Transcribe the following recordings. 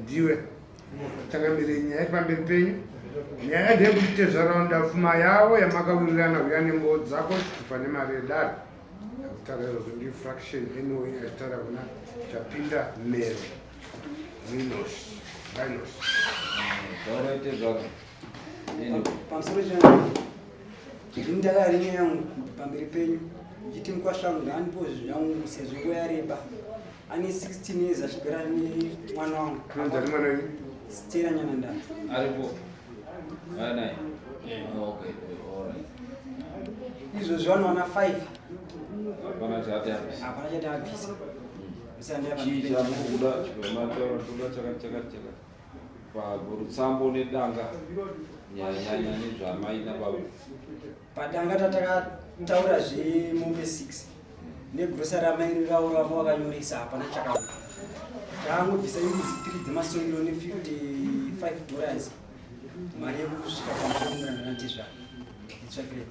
ndiwe tangamire nyaya pamberi penyu nyaya ndeyekuti Tezvara Pfuma yawo yamakawirirana uya nembo dzako chitupa nemari yedare akutarira kuti ndifraction anyway yatara kuna chapinda mero minus pamusoro changu ndakari nyaya yangu pamberi penyu chiti mukwasvangu ndaanipo zvangu sezvo nguva yareba ane 16 years achigara nemwana wangu Stera Nyananda aripo naye okay alright izvo zvawana 5 hapana chati abvisa chichamukuda chipematorotoda chakachakachaka pagurutsambo nedanga nyanya nezvamaina baba padanga tatakataura zvemombe 6 negrosari amairi ravo vakanyoresa hapana chakauya taangobvisa imbizi 3 dzemasongero $55 mari yekusvika pamusoro na Tezvara itsvakire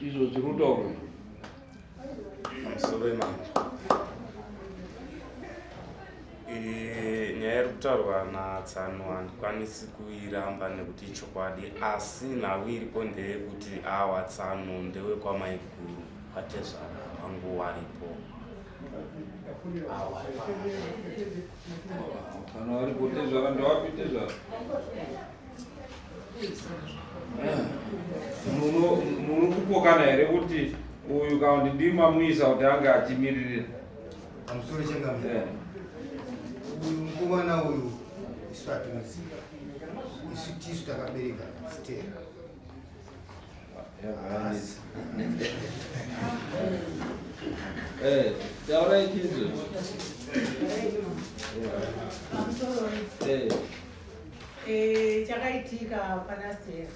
izvo zvirutaurwa pamusoro emari nyaya iri kutaurwa naTsano handikwanisi kuiramba nekuti ichokwadi, asi nhau iripo ndeyekuti awa Tsano ndewekwaMaiguru paTezvara vangu waripo kana waripo Tezvara ndowapi Tezvara muno kupokana here kuti uyu kaundi ndimamuisa kuti anga achimiririra pamusoro chengamira uyu mukomana uyu isu hatinoziva, isu tisu takabereka Stera taurai chizvo chakaitika pana Stera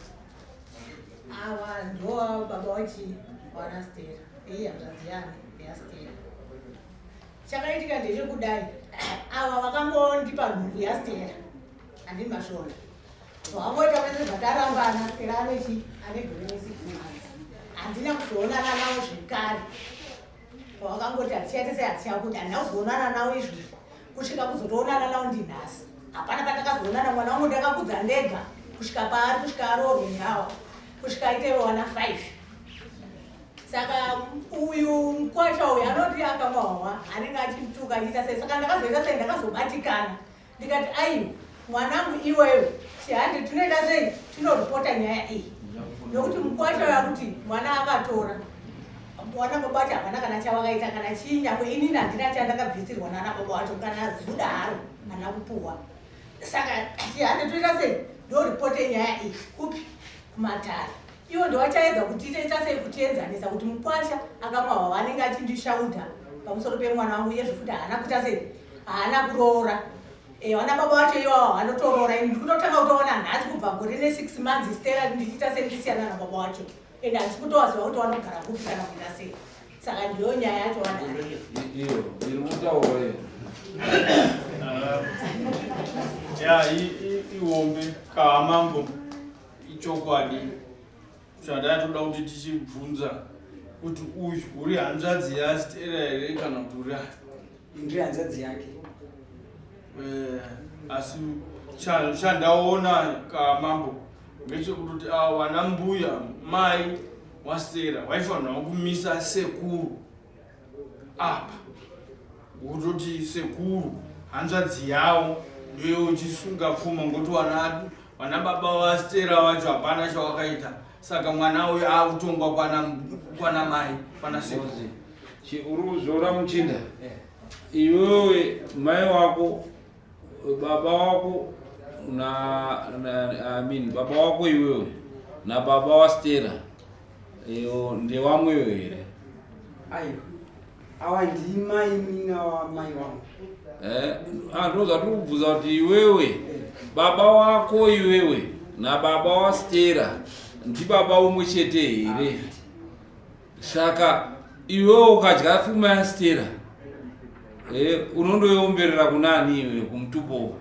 ava ndo baba wachi wana Stera hanzvadzi yane yaStera. Chakaitika ndechekudai ava vakangondipa nhungu yaStera handini mashona vangoita vese zvatarambana Stera anechi ane gore 6 months handina kuzoonana navo zvekare vakangoti hatichaite sehatichakuda handina kuzoonana navo izvozvi kusvika kuzotoonana navo ndinhasi hapana patakazoonana mwana wangu ndakakudza ndega kusvika paari kusvika aroorwe nhawa kusvika aite wana 5. Saka uyu mukwacha uyu anoti akamwawa anenge achituka achiita sei. Saka ndakazoita sei ndakazobatikana ndikati aiwa mwanangu iwewe chihandi tinoita sei tinoripota nyaya iyi nokuti mukwacha uyu akuti mwana akatora mwana baba wacho hapana kana chavakaita kana chinyakwe inini handina chandakabvisirwa nana baba wacho kana zuda haro kana kupuhwa. Saka chihandi toita sei ndoripote nyaya iyi kupi kumatare iwo ndovachaedza kuti itoita sei kutienzanisa kuti mukwasha akamwawa vanenge achindishaudha pamusoro pemwana wangu iye zvofuti haana kuita sei haana kuroora vana baba vacho iwawo vanotorora ini ndikutotanga kutoona nhasi kubva gore ne6 months Stera ndichiita sei ndisiyana nababa vacho ende handisi kutovaziva kuti vanogara kupi kana kuita sei. Saka ndiyo nyaya yacho vanayo iyo iri kutaura ihombe kaamambo ichokwadi zvadatoda kuti tichibvunza kuti uyu uri hanzvadzi yaStera here kana kuti uri ndiri hanzvadzi yake. Asi chandaona kaamambo ngechekuti wana mbuya mai waStera waifanira kumisa sekuru apa kutoti sekuru hanzvadzi yawo ndiyo uchisunga Pfuma ngoti wana baba waStera wacho hapana chawakaita. Saka mwana uyu akutongwa kwana mai kwana sekuru. uri kuzora muchinda iwewe mai wako baba wako baba wako iwewe na baba waStera ndewamwewe here? Aiwa awa ndimai mina wamai wangu. Ndoza tiri kubvunza kuti iwewe baba wako iwewe na baba waStera ndibaba umwe chete here? Saka iwewe ukadya Pfuma yaStera unondoiomberera kunani iwe kumutupo?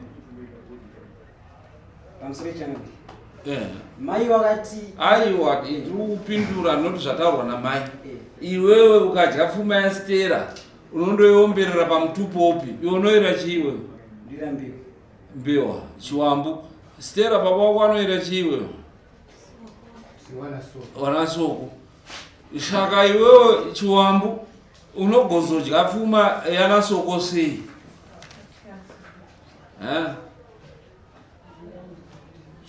Pamusoro changu mai wakati aiwa ndiri kupindura noti zvataurwa namai. Iwewe ukadya Pfuma yaStera unondoiomberera pamutupopi? Iwe unoira chiiwe? ndira mbewa mbewa chiwambu Stera baba wako anoita chiwe wana soko shaka iwewe chiwambu unogozodya pfuma yana soko sei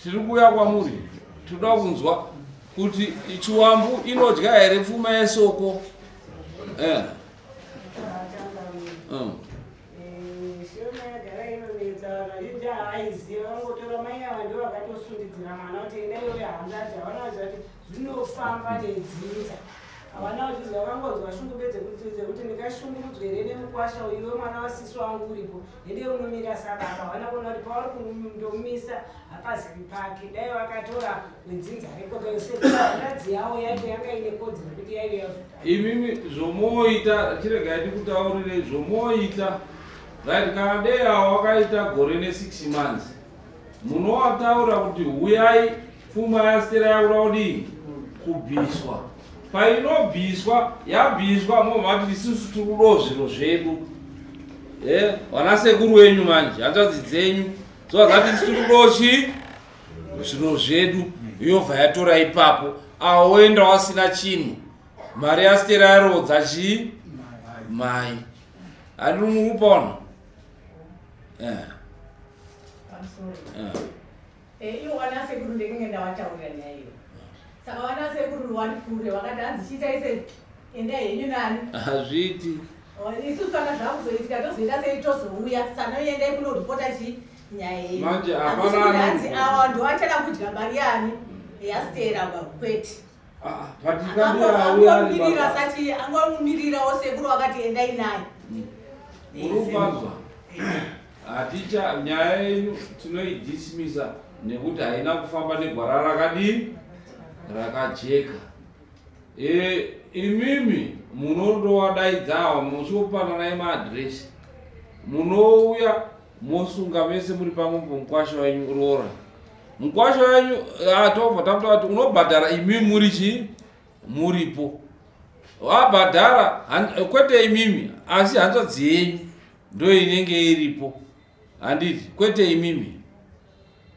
tiri kuuya kwamuri toda kunzwa kuti chiwambu inodya here pfuma yesoko Hawana wachizi wakangodzwa shungubedze kuti ndikashungurudzwa here nemukwasha iwe mwana wasisi wangu uripo hende unomira sababa hawana kuona kuti pauri kundomisa hapaziri pake dai vakatora nedzinza rekodzi yavo yacho yanga ine kodzero kuti yaive imimi zvomoita chiregai tikutaurire zvomoita right kana dei avo wakaita gore ne6 months munovataura kuti huyai pfuma yastera yakuda kudii kubviswa painobviswa yabviswa mobva kuti isusu tikudo zviro zvedu vana sekuru wenyu manje hanzvadzi dzenyu dzovazati isi tikudo zviro zvedu yobva yatora ipapo awoenda wasina chinhu mari yastera yarodza mai handi mukupaona iwo vana sekuru ndekenge ndavataurira nyaya iyo saka vana sekuru wari kure vakati hanzi chiitaise enda henyu nani hazviti isusu kana zvakuzoitika tozoita sei tozouya sana uendai kunoripota chi nyaya yenyu manje hanzi awa ndovachada kudya mari yani yastera kwete angomirira sachi angomirirawo sekuru vakati endai naye murupanzwa haticha nyaya yenyu tinoidhisimisa nekuti haina kufamba negwara rakadii rakajeka imimi munondowadaidzawa muchiopananai maadhiresi munouya mosunga mese muri pamwe mukwasha wenyu rora mukwasha wenyu tobva takuta kuti unobhadhara imimi muri muripo wabhadhara kwete imimi asi hanzvadzi yenyu ndo inenge iripo handiti kwete imimi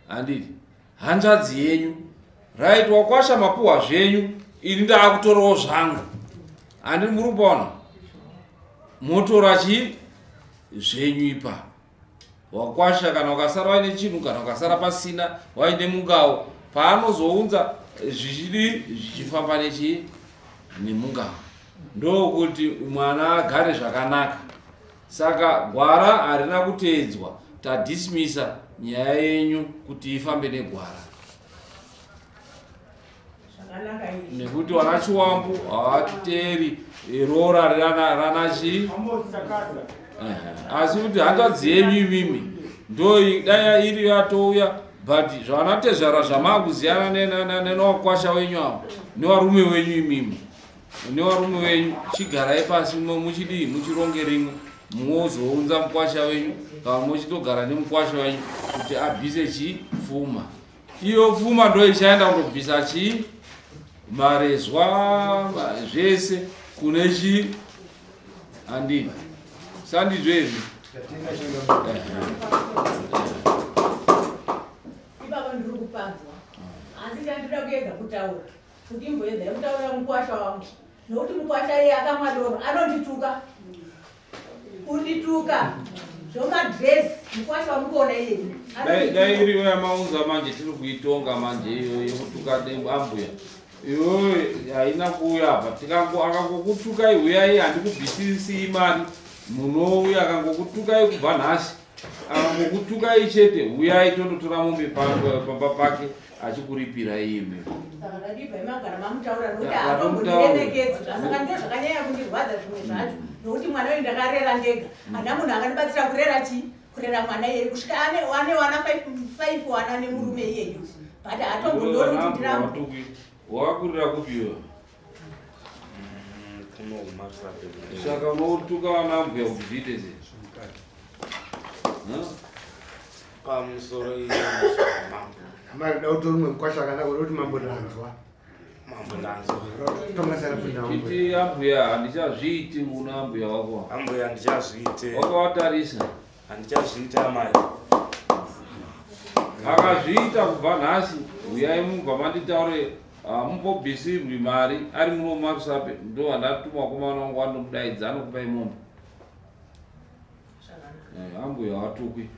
handiti hanzvadzi yenyu right wakwasha mapuhwa zvenyu ini ndaakutorawo zvangu handi murikupaona motora zvenyu ipa wakwasha kana ukasara waine chinhu kana ukasara pasina waine mungawo paanozounza zvichifamba nemungawo ndokuti mwana agare zvakanaka saka gwara harina kuteedzwa tadhisimisa nyaya yenyu kuti ifambe negwara nekuti wana chiwambu havateri rora ranachi asi kuti hanzvadzi yenyu imimi ndo dai iri yatouya but zvana Tezvara zvamakuziyana newakwasha wenyu avo nevarume wenyu imimi nevarume wenyu chigarai pasi muchidii muchironge rimwe muozounza mukwasha wenyu kana muchitogara nemukwasha wenyu kuti abvise pfuma iyo pfuma ndo ichaenda kundobvisa marezwa zvese kune handii sandizvo izvi ipapa ndiri kupanzwa asi chandinoda kuedza kutaura kuti imboedzai kutaura mukwasha wangu nokuti mukwasha iye akamwadoro anondituka kundituka zvomadresi mukwasha wamukuona iyeni dai iriyo yamaunza manje tiri kuitonga manje iyo yekutuka ambuya iyoyo haina kuuya apa akangokutukai huyai handikubvisisi imari munouya akangokutukai kubva nhasi akangokutukai chete huyai tondotora mombe pamba pake achikuripira iyeme saka ndadibva imagara mamutaura nokuti haambondiremekedzi saka ndo zvakanyanya kundirwadza zvimwe zvacho nokuti mwana uyu ndakarera ndega hana munhu akandibatsira kurera mwana iyeyu kusvika ane wana 5 wana nemurume iyeyu but hatombondori kuti ndirambo wakakurira kupiwa saka unotuka vanambuya kuti zviite sei pamusoro amada utori mukwasha akanaka kuti mambo ndanzwa iti ambuya handichazviiti una ambuya wako ambuya ndichazviite wakawatarisa handichazviita mai. Akazviita kubva nhasi, uyai mubva manditaure mumbobvisirwi mari ari muno mumakusape, ndo andatuma kumana wangu anokudaidza anokupai mombe. Ambuya watukwi.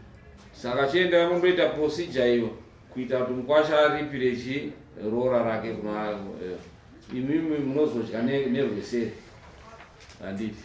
Saka chienda mundoita procedure iyo kuita kuti mukwasha aripire rora rake kuna imimi munozodya nerwesere. Handiti.